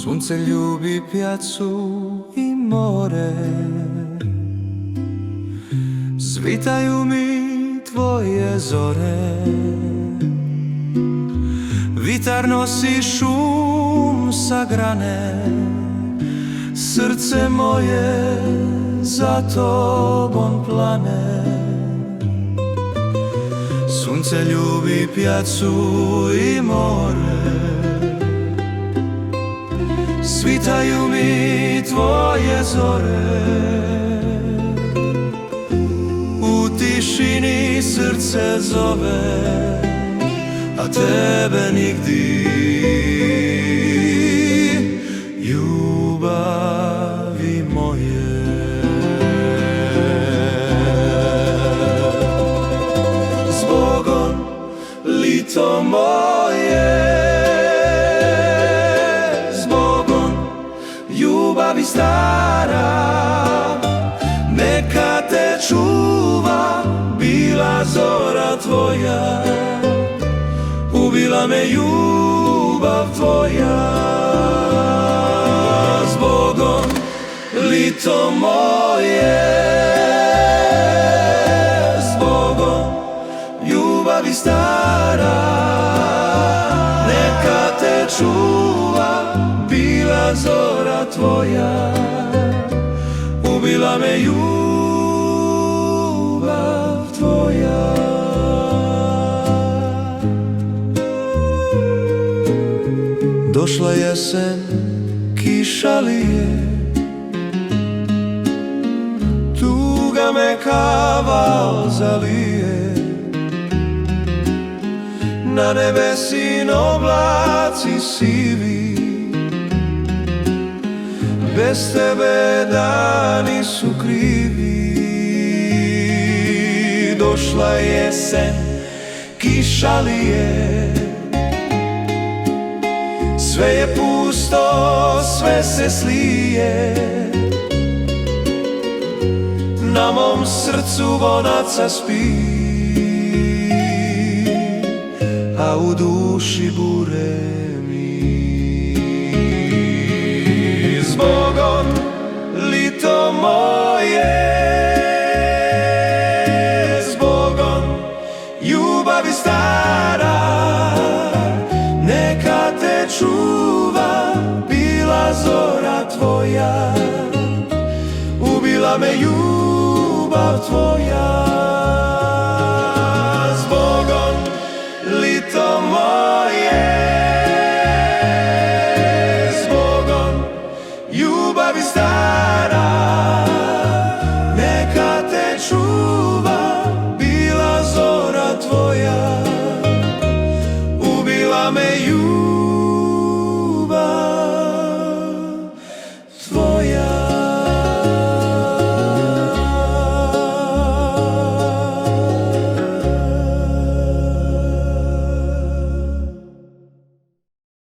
Sunce ljubi pijacu i more, svitaju mi tvoje zore. Vitar nosi šum sa grane, srce moje za tobom plane. Sunce ljubi pijacu i more, svitaju mi tvoje zore. U tišini srce zove, a tebe nigdi. Ljubavi moje, zbogom lito moje, ljubavi stara, neka te čuva bila zora tvoja. Ubila me ljubav tvoja, zbogom lito moje, zbogom ljubavi stara, neka te čuva bila zora tvoja. Ubila me ljubav tvoja. Došla jesen, kiša lije, tuga me kaval zalije. Na nebesin oblaci sivi, bez tebe dani su krivi. Došla jesen, kiša lije, sve je pusto, sve se slije. Na mom srcu vonaca spi, a u duši bure mi. Zbogom lito moje, zbogom ljubavi stara, neka te čuva bila zora tvoja. Ubila me ljubav tvoja.